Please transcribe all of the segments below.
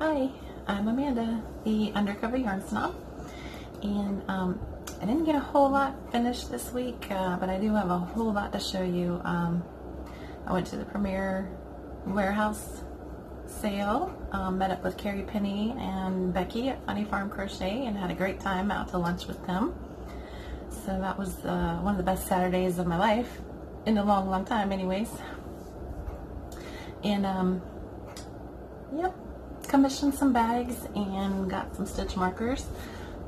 Hi, I'm Amanda, the Undercover Yarn Snob, and I didn't get a whole lot finished this week, but I do have a whole lot to show you. I went to the Premier Warehouse sale, met up with Carrie Penny and Becky at Funny Farm Crochet and had a great time out to lunch with them. So that was one of the best Saturdays of my life, in a long time anyways. And yep, commissioned some bags and got some stitch markers.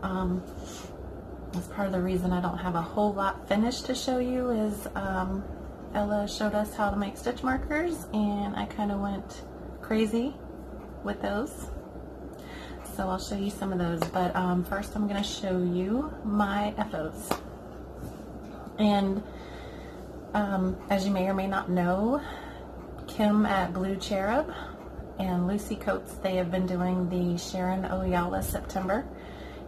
That's part of the reason I don't have a whole lot finished to show you is Ella showed us how to make stitch markers and I kind of went crazy with those. So I'll show you some of those, but first I'm going to show you my FOs. And as you may or may not know, Kim at Blue Cherub and Lucy Coates, they have been doing the Sharon Ojala September,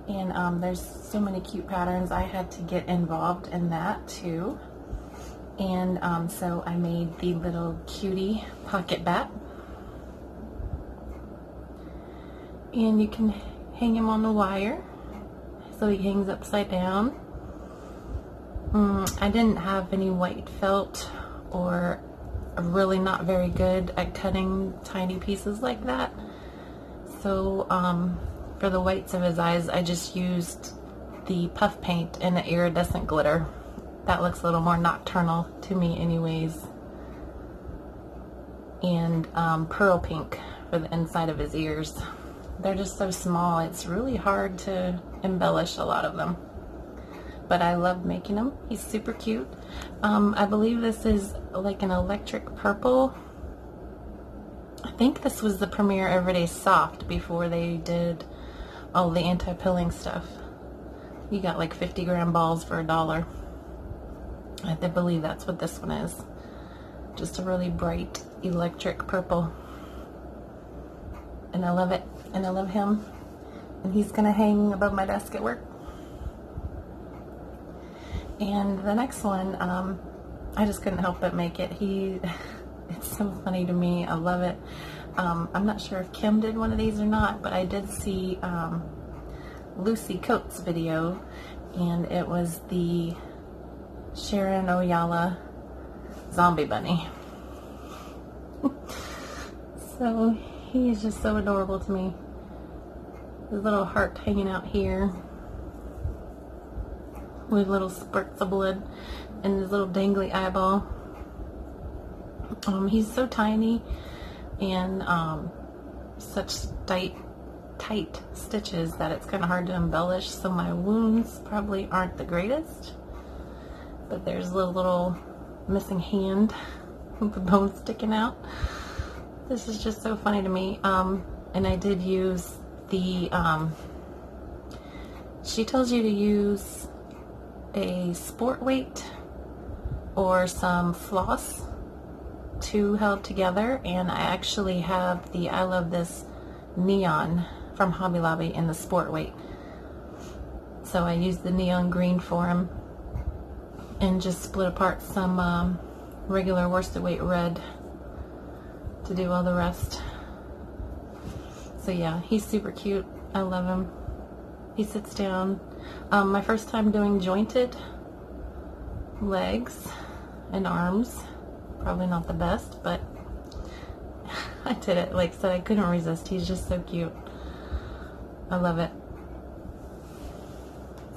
and there's so many cute patterns. I had to get involved in that too, and so I made the little cutie pocket bat, and you can hang him on the wire so he hangs upside down. I didn't have any white felt, or really not very good at cutting tiny pieces like that, so for the whites of his eyes I just used the puff paint and the iridescent glitter. That looks a little more nocturnal to me anyways, and pearl pink for the inside of his ears. They're just so small, it's really hard to embellish a lot of them, but I love making him. He's super cute. I believe this is like an electric purple. I think this was the Premier Everyday Soft before they did all the anti-pilling stuff. You got like 50 gram balls for $1. I believe that's what this one is. Just a really bright electric purple. And I love it. And I love him. And he's gonna hang above my desk at work. And the next one, I just couldn't help but make it. It's so funny to me. I love it. I'm not sure if Kim did one of these or not, but I did see Lucy Coates' video, and it was the Sharon Ojala zombie bunny. So he is just so adorable to me. His little heart hanging out here with little spurts of blood and his little dangly eyeball. He's so tiny and such tight stitches that it's kind of hard to embellish, so my wounds probably aren't the greatest, but there's a little missing hand with the bone sticking out. This is just so funny to me. And I did use the she tells you to use a sport weight or some floss, two held together, and I actually have the I Love This neon from Hobby Lobby in the sport weight, so I used the neon green for him and just split apart some regular worsted weight red to do all the rest. So yeah, he's super cute. I love him. He sits down. My first time doing jointed legs and arms. Probably not the best, but I did it. Like I said, I couldn't resist. He's just so cute. I love it.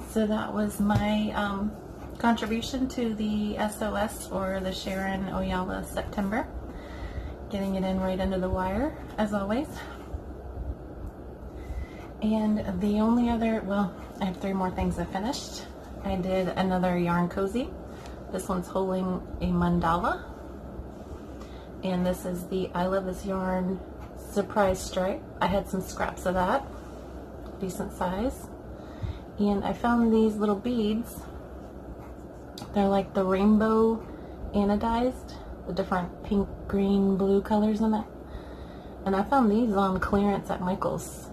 So that was my contribution to the SOS or the Sharon Ojala September. Getting it in right under the wire, as always. And the only other, well, I have 3 more things I finished. I did another yarn cozy. This one's holding a mandala. And this is the I Love This Yarn surprise stripe. I had some scraps of that, decent size. And I found these little beads. They're like the rainbow anodized, the different pink, green, blue colors in it. And I found these on clearance at Michael's.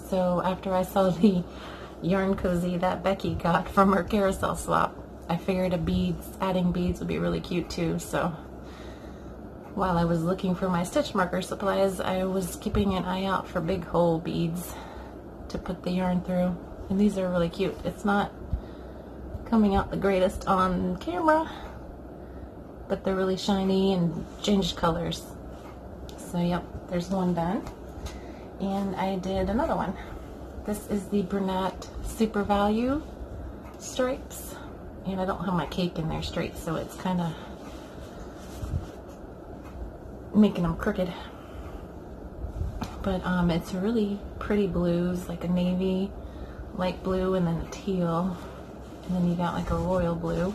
So after I saw the yarn cozy that Becky got from her carousel swap, I figured adding beads would be really cute too. So while I was looking for my stitch marker supplies, I was keeping an eye out for big hole beads to put the yarn through. And these are really cute. It's not coming out the greatest on camera, but they're really shiny and changed colors. So yep, there's one done. And I did another one. This is the Brunette Super Value stripes. And I don't have my cake in there straight, so it's kind of making them crooked. But it's really pretty blues, like a navy, light blue, and then a teal. And then you got like a royal blue.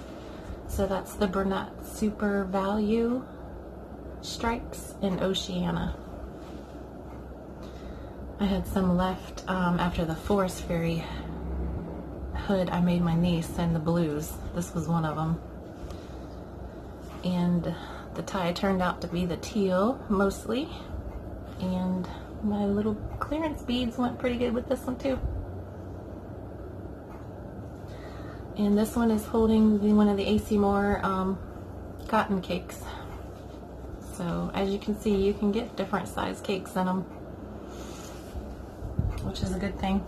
So that's the Brunette Super Value stripes in Oceana. I had some left after the Forest Fairy hood I made my niece in the blues. This was one of them. And the tie turned out to be the teal mostly. And my little clearance beads went pretty good with this one too. And this one is holding one of the AC Moore cotton cakes. So as you can see, you can get different size cakes in them, which is a good thing.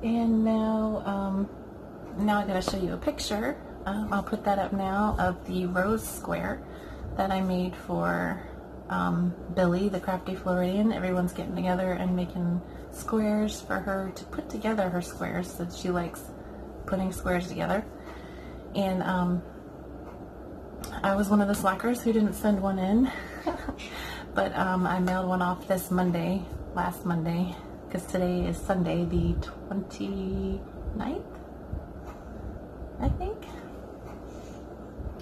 And now I gotta show you a picture. I'll put that up now of the rose square that I made for Billy, the Crafty Floridian. Everyone's getting together and making squares for her to put together her squares, so she likes putting squares together. And I was one of the slackers who didn't send one in, but I mailed one off this Monday, last Monday, because today is Sunday the 29th, I think.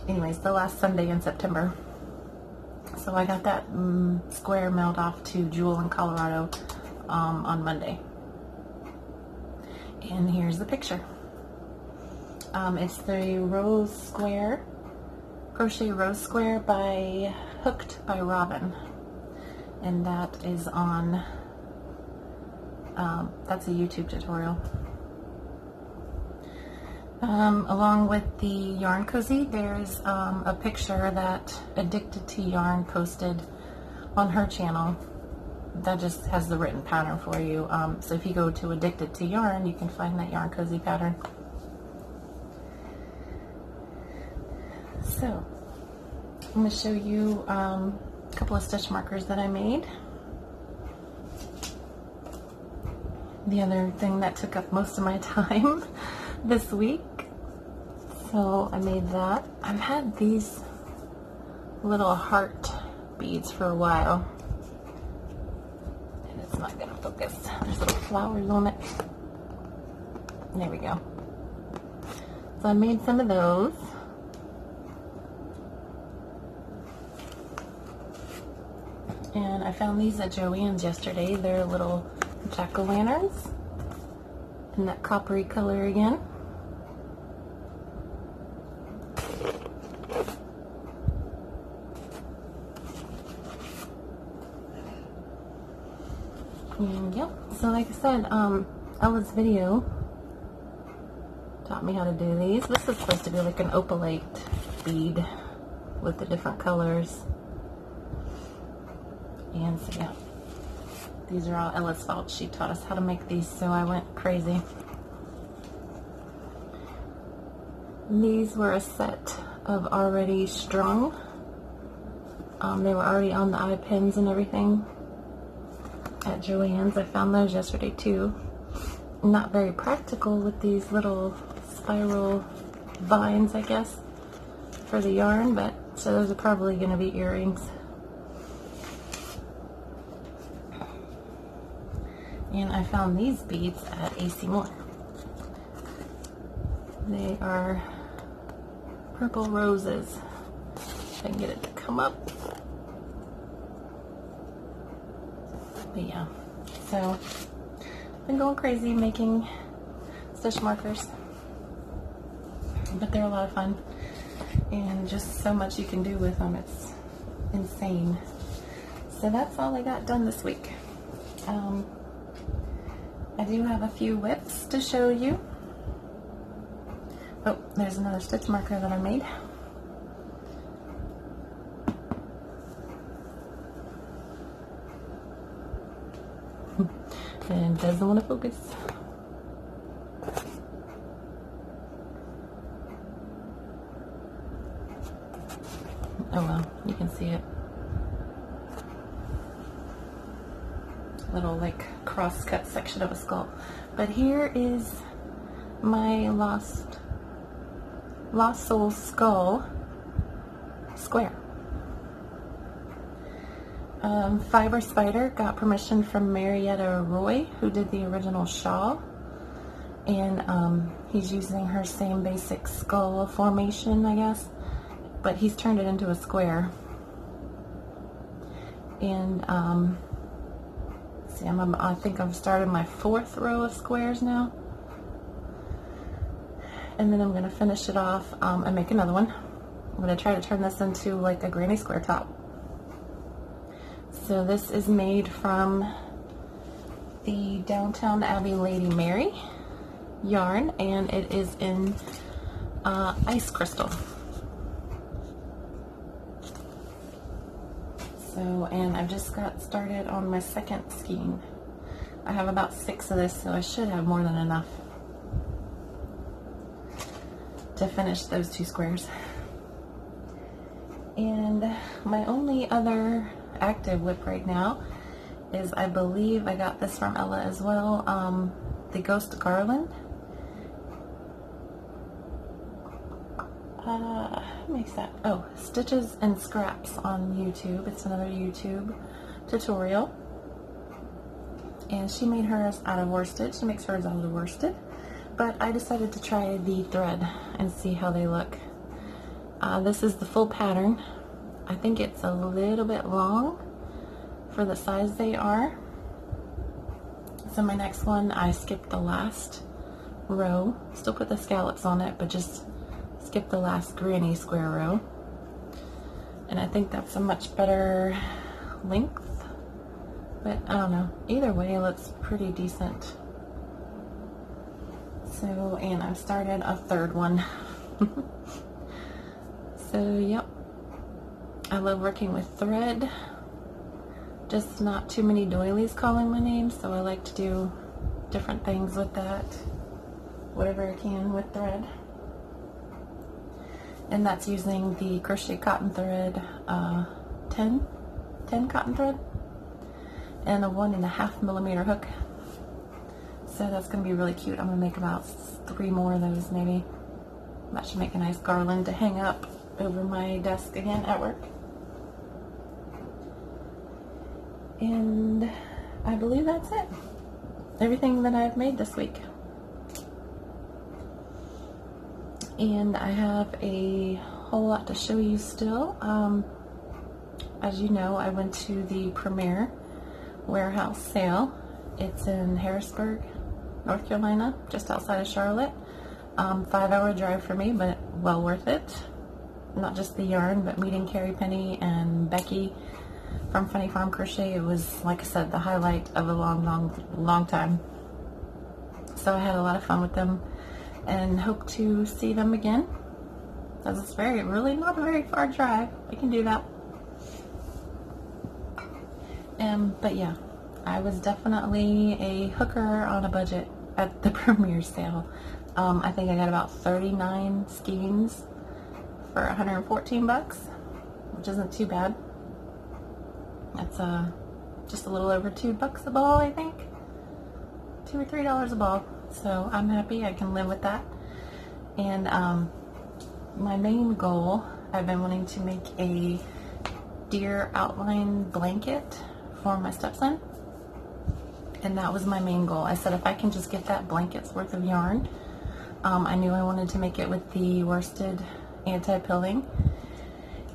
Anyways, the last Sunday in September. So I got that square mailed off to Jewel in Colorado on Monday. And here's the picture. It's the rose square, crochet rose square by Hooked by Robin. And that is on, that's a YouTube tutorial. Along with the yarn cozy, there's a picture that Addicted to Yarn posted on her channel that just has the written pattern for you. So if you go to Addicted to Yarn, you can find that yarn cozy pattern. So I'm going to show you a couple of stitch markers that I made. The other thing that took up most of my time this week. So I made that. I've had these little heart beads for a while. And it's not gonna focus. There's little flowers on it. There we go. So I made some of those. And I found these at Joann's yesterday. They're little jack-o'-lanterns in that coppery color again. And yep, so like I said, Ella's video taught me how to do these. This is supposed to be like an opalite bead with the different colors. And so yeah, these are all Ella's fault. She taught us how to make these, so I went crazy. And these were a set of already strung. They were already on the eye pins and everything at Joann's. I found those yesterday too. Not very practical with these little spiral vines, I guess, for the yarn, but so those are probably going to be earrings. And I found these beads at AC Moore. They are purple roses. If I can get it to come up. But yeah, so I've been going crazy making stitch markers. But they're a lot of fun. And just so much you can do with them. It's insane. So that's all I got done this week. I do have a few whips to show you. Oh, there's another stitch marker that I made. and doesn't want to focus. Oh well, you can see it. Little like cross-cut section of a skull. But here is my Lost Soul skull square. Fiberspider got permission from Maryetta Roy, who did the original shawl, and he's using her same basic skull formation, I guess, but he's turned it into a square. And see, I think I've started my 4th row of squares now, and then I'm going to finish it off and make another one. I'm going to try to turn this into like a granny square top. So this is made from the Downtown Abbey Lady Mary yarn, and it is in ice crystal. So, and I've just got started on my 2nd skein. I have about 6 of this, so I should have more than enough to finish those 2 squares. And my only other active whip right now is, I believe I got this from Ella as well, the Ghost Garland. Who makes that? Oh, Stitches and Scraps on YouTube. It's another YouTube tutorial. And she made hers out of worsted. She makes hers out of worsted. But I decided to try the thread and see how they look. This is the full pattern. I think it's a little bit long for the size they are. So my next one, I skipped the last row. Still put the scallops on it, but just skip the last granny square row. And I think that's a much better length. But I don't know. Either way, it looks pretty decent. So, and I've started a 3rd one. So, yep. I love working with thread. Just not too many doilies calling my name, so I like to do different things with that. Whatever I can with thread. And that's using the Crochet cotton thread, 10 cotton thread, and a 1.5 millimeter hook. So that's going to be really cute. I'm going to make about 3 more of those maybe. That should make a nice garland to hang up over my desk again at work. And I believe that's it. Everything that I've made this week. And I have a whole lot to show you still. As you know, I went to the Premier warehouse sale. It's in Harrisburg, North Carolina, just outside of Charlotte. 5-hour drive for me, but well worth it. Not just the yarn, but meeting Carrie Penny and Becky from Funny Farm Crochet. It was, like I said, the highlight of a long time. So I had a lot of fun with them and hope to see them again, as it's really not a very far drive. I can do that. But yeah, I was definitely a hooker on a budget at the Premier sale. I think I got about 39 skeins for 114 bucks, which isn't too bad. That's just a little over $2 a ball, I think. $2 or $3 a ball. So I'm happy I can live with that. And my main goal, I've been wanting to make a deer outline blanket for my stepson. And that was my main goal. I said if I can just get that blanket's worth of yarn, I knew I wanted to make it with the worsted anti-pilling.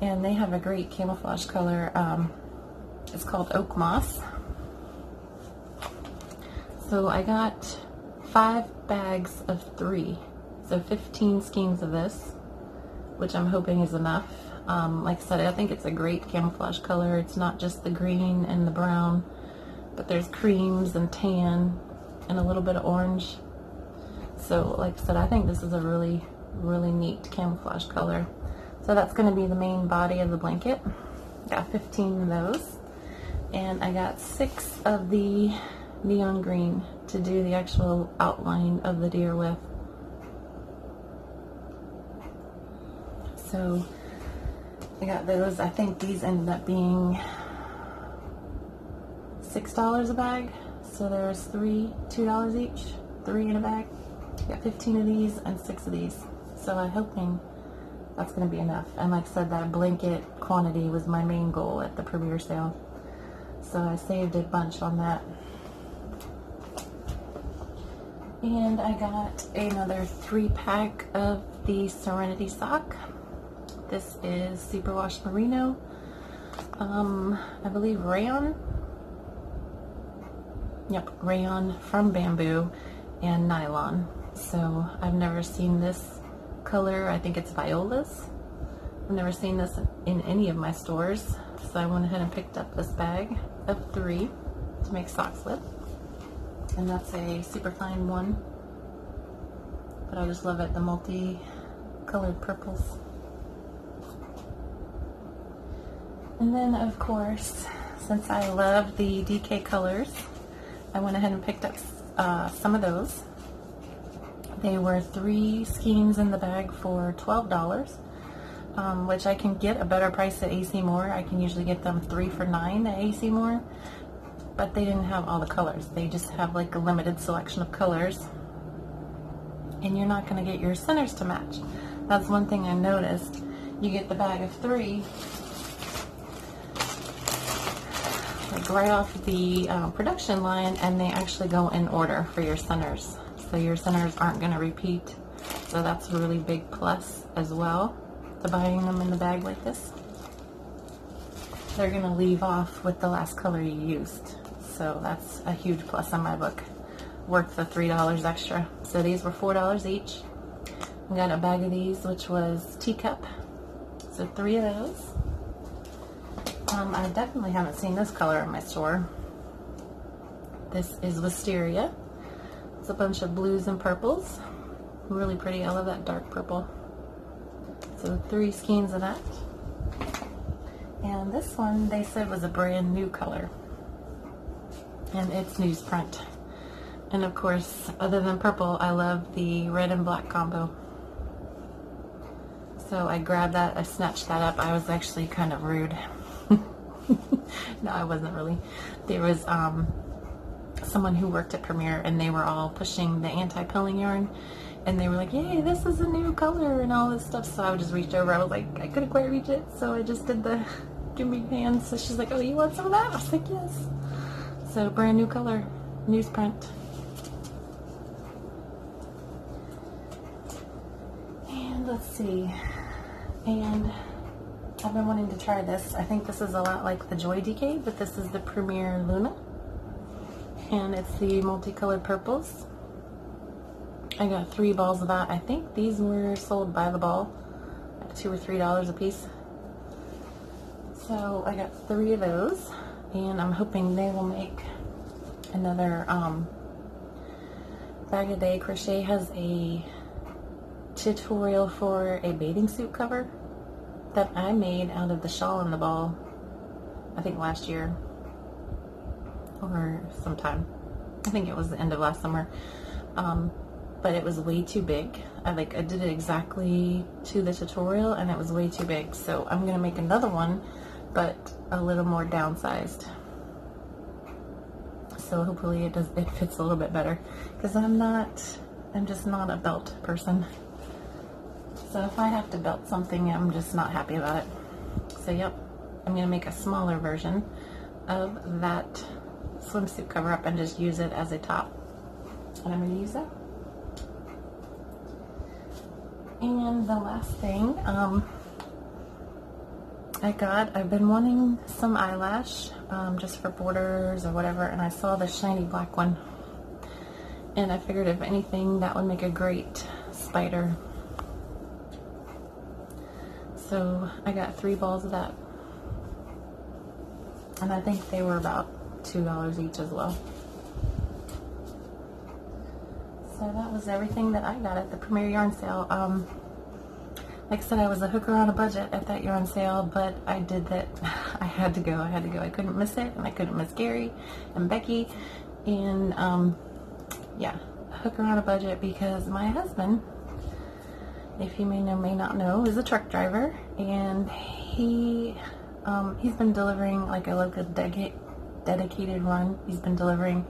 And they have a great camouflage color. It's called Oak Moss. So I got 5 bags of 3. So 15 skeins of this, which I'm hoping is enough. Like I said, I think it's a great camouflage color. It's not just the green and the brown, but there's creams and tan and a little bit of orange. So like I said, I think this is a really neat camouflage color. So that's going to be the main body of the blanket. Got 15 of those. And I got 6 of the neon green to do the actual outline of the deer with. So I got those. I think these ended up being $6 a bag. So there's $2 each, 3 in a bag. Got 15 of these and 6 of these. So I'm hoping that's going to be enough. And like I said, that blanket quantity was my main goal at the premiere sale. So I saved a bunch on that. And I got another 3-pack of the Serenity sock. This is superwash merino. I believe rayon. Yep, rayon from bamboo and nylon. So I've never seen this color. I think it's violas. I've never seen this in any of my stores. So I went ahead and picked up this bag of 3 to make socks with. And that's a super fine one. But I just love it, the multi-colored purples. And then of course, since I love the DK colors, I went ahead and picked up some of those. They were 3 skeins in the bag for $12, which I can get a better price at AC Moore. I can usually get them 3 for $9 at AC Moore, but they didn't have all the colors. They just have like a limited selection of colors, and you're not going to get your centers to match. That's one thing I noticed. You get the bag of 3, like right off the production line, and they actually go in order for your centers. So your centers aren't going to repeat. So that's a really big plus as well to buying them in the bag like this. They're going to leave off with the last color you used. So that's a huge plus on my book. Worth the $3 extra. So these were $4 each. I got a bag of these, which was teacup. So 3 of those. I definitely haven't seen this color in my store. This is Wisteria. It's a bunch of blues and purples. Really pretty. I love that dark purple. So 3 skeins of that. And this one they said was a brand new color. And it's newsprint. And of course, other than purple, I love the red and black combo. So I grabbed that, I snatched that up. I was actually kind of rude. No, I wasn't really. There was someone who worked at Premiere, and they were all pushing the anti-pilling yarn, and they were like, "Yay, this is a new color," and all this stuff. So I just reached over. I was like, I couldn't quite reach it, so I just did the give me hands. So she's like, "Oh, you want some of that?" I was like, "Yes." So brand new color, newsprint. And let's see. And I've been wanting to try this. I think this is a lot like the Joy DK, but this is the Premier Luna. And it's the multicolored purples. I got 3 balls of that. I think these were sold by the ball at $2 or $3 a piece. So I got 3 of those, and I'm hoping they will make another bag a day. Crochet has a tutorial for a bathing suit cover that I made out of the shawl and the ball, I think last year or sometime. I think it was the end of last summer. But it was way too big. I did it exactly to the tutorial, and it was way too big. So I'm gonna make another one, but a little more downsized. So hopefully it fits a little bit better, because I'm just not a belt person. So if I have to belt something, I'm just not happy about it. So yep, I'm gonna make a smaller version of that swimsuit cover up and just use it as a top. And I'm gonna use that. And the last thing, I've been wanting some eyelash, just for borders or whatever, and I saw the shiny black one. And I figured if anything, that would make a great spider. So I got 3 balls of that. And I think they were about $2 each as well. So that was everything that I got at the Premiere yarn sale. Like I said, I was a hooker on a budget at that yarn sale, but I did that. I had to go. I couldn't miss it, and I couldn't miss Gary and Becky And yeah, hook her on a budget because my husband, if you may not know, is a truck driver, and he's been delivering like a dedicated run. He's been delivering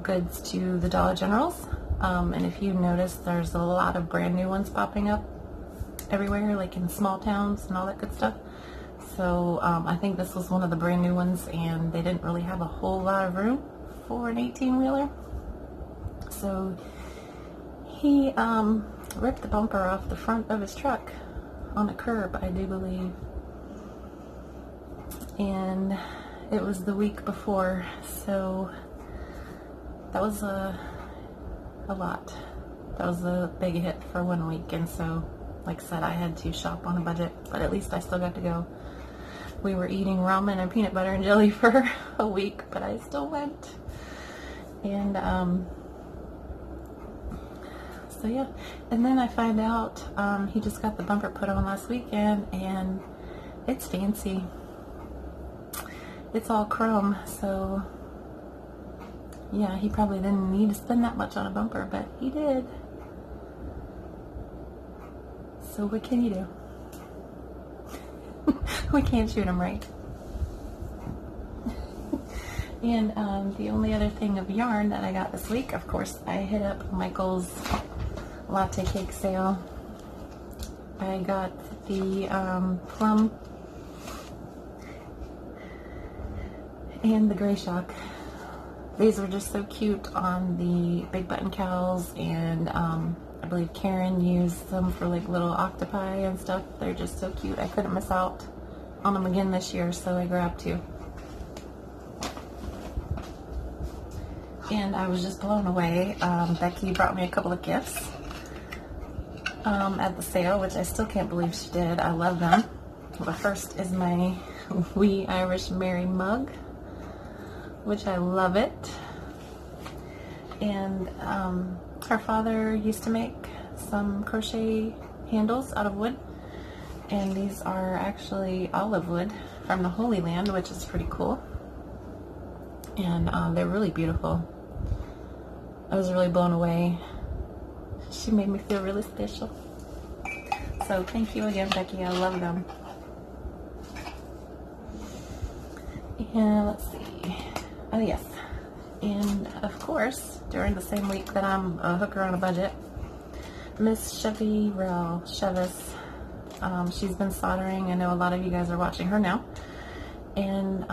goods to the Dollar Generals, and if you notice, there's a lot of brand new ones popping up everywhere, like in small towns and all that good stuff. So I think this was one of the brand new ones, and they didn't really have a whole lot of room for an 18-wheeler. So he ripped the bumper off the front of his truck on a curb, I do believe. And it was the week before, so that was a lot. That was a big hit for 1 week, and so, like I said, I had to shop on a budget, but at least I still got to go. We were eating ramen and peanut butter and jelly for a week, but I still went. And so yeah, and then I find out he just got the bumper put on last weekend, and it's fancy. It's all chrome, so yeah, he probably didn't need to spend that much on a bumper, but he did. So what can you do? We can't shoot him, right? And the only other thing of yarn that I got this week, of course, I hit up Michael's latte cake sale. I got the plum and the gray shock. These were just so cute on the big button cows, and I believe Karen used them for like little octopi and stuff. They're just so cute. I couldn't miss out on them again this year, so I grabbed 2. And I was just blown away. Becky brought me a couple of gifts at the sale, which I still can't believe she did. I love them. The first is my wee Irish Mary mug, which I love it. And her father used to make some crochet handles out of wood, and these are actually olive wood from the Holy Land, which is pretty cool. And they're really beautiful. I was really blown away. She made me feel really special. So thank you again, Becky. I love them. And let's see. Oh yes. And of course, during the same week that I'm a hooker on a budget, Miss Chevy Rel Chevis, she's been soldering. I know a lot of you guys are watching her now. And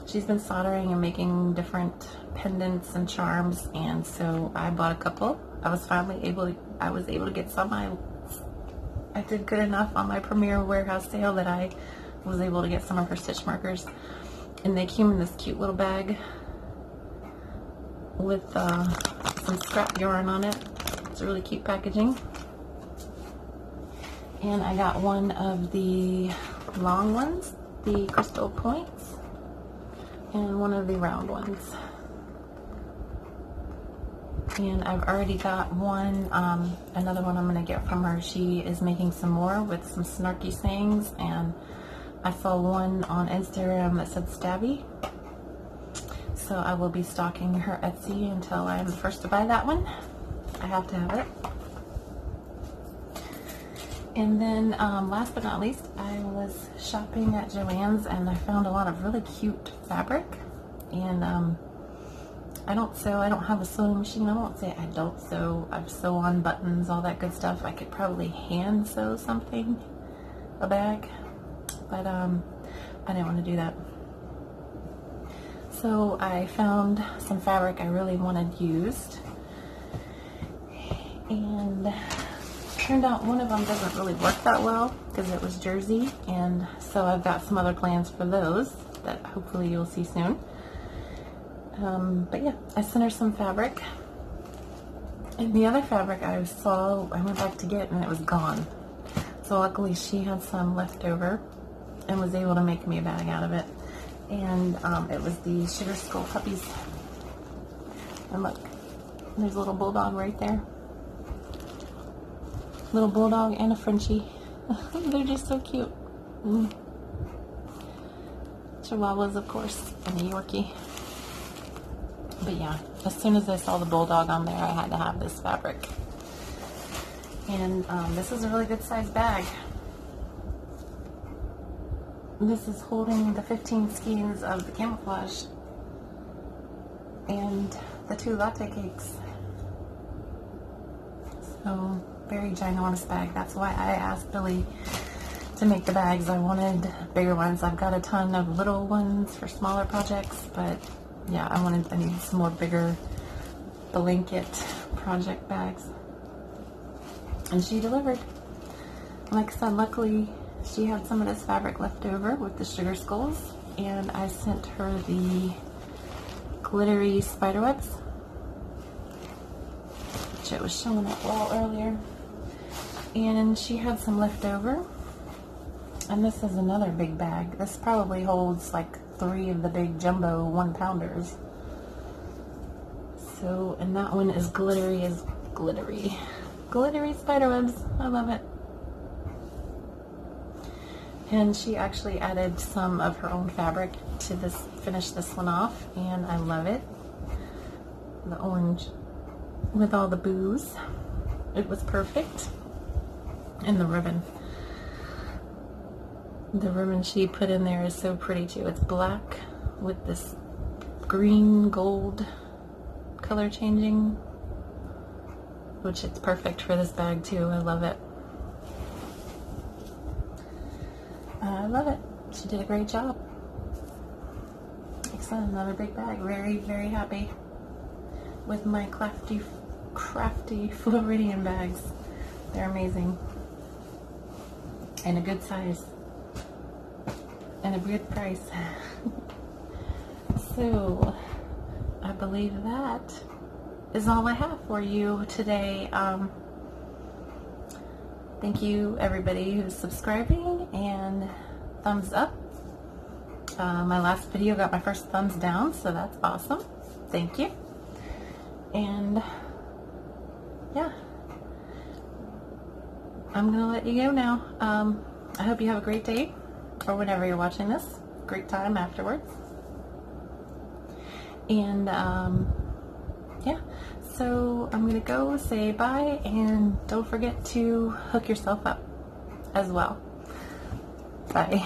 she's been soldering and making different pendants and charms, and so I bought a couple. I was able to get some. I did good enough on my Premier Warehouse sale that I was able to get some of her stitch markers, and they came in this cute little bag with some scrap yarn on it. It's a really cute packaging. And I got one of the long ones, the crystal points, and one of the round ones. And I've already got one, another one I'm going to get from her. She is making some more with some snarky sayings, and I saw one on Instagram that said stabby. So I will be stalking her Etsy until I'm the first to buy that one. I have to have it. And then last but not least, I was shopping at Joann's, and I found a lot of really cute fabric. And I don't sew. I don't have a sewing machine. I won't say I don't sew. I sew on buttons, all that good stuff. I could probably hand sew something, a bag, but I didn't want to do that. So I found some fabric I really wanted used, and turned out one of them doesn't really work that well because it was jersey, and so I've got some other plans for those that hopefully you'll see soon. But yeah, I sent her some fabric, and the other fabric I saw, I went back to get, and it was gone. So luckily she had some left over and was able to make me a bag out of it. And it was the Sugar Skull puppies. And look, there's a little bulldog right there. Little bulldog and a Frenchie. They're just so cute. Chihuahuas, of course, and a Yorkie. But yeah, as soon as I saw the bulldog on there, I had to have this fabric. And this is a really good size bag. This is holding the 15 skeins of the camouflage and the 2 latte cakes. So, very ginormous bag. That's why I asked Billy to make the bags. I wanted bigger ones. I've got a ton of little ones for smaller projects, but yeah, I need some more bigger blanket project bags. And she delivered. Like I said, luckily she had some of this fabric left over with the sugar skulls, and I sent her the glittery spider webs, which it was showing up well earlier. And she had some left over. And this is another big bag. This probably holds like 3 of the big jumbo 1-pounders. So, and that one is glittery as glittery. Glittery spider webs. I love it. And she actually added some of her own fabric to this, finish this one off, and I love it. The orange with all the boos. It was perfect. And the ribbon. The ribbon she put in there is so pretty too. It's black with this green gold color changing, which it's perfect for this bag too. I love it. I love it. She did a great job. Excellent. Another big bag. Very, very happy with my crafty Floridian bags. They're amazing. And a good size. And a good price. So, I believe that is all I have for you today. Thank you everybody who's subscribing, and thumbs up. My last video got my first thumbs down, so that's awesome. Thank you. And yeah, I'm gonna let you go now. I hope you have a great day, or whenever you're watching this. Great time afterwards. And yeah, so I'm gonna go say bye, and don't forget to hook yourself up as well. Bye.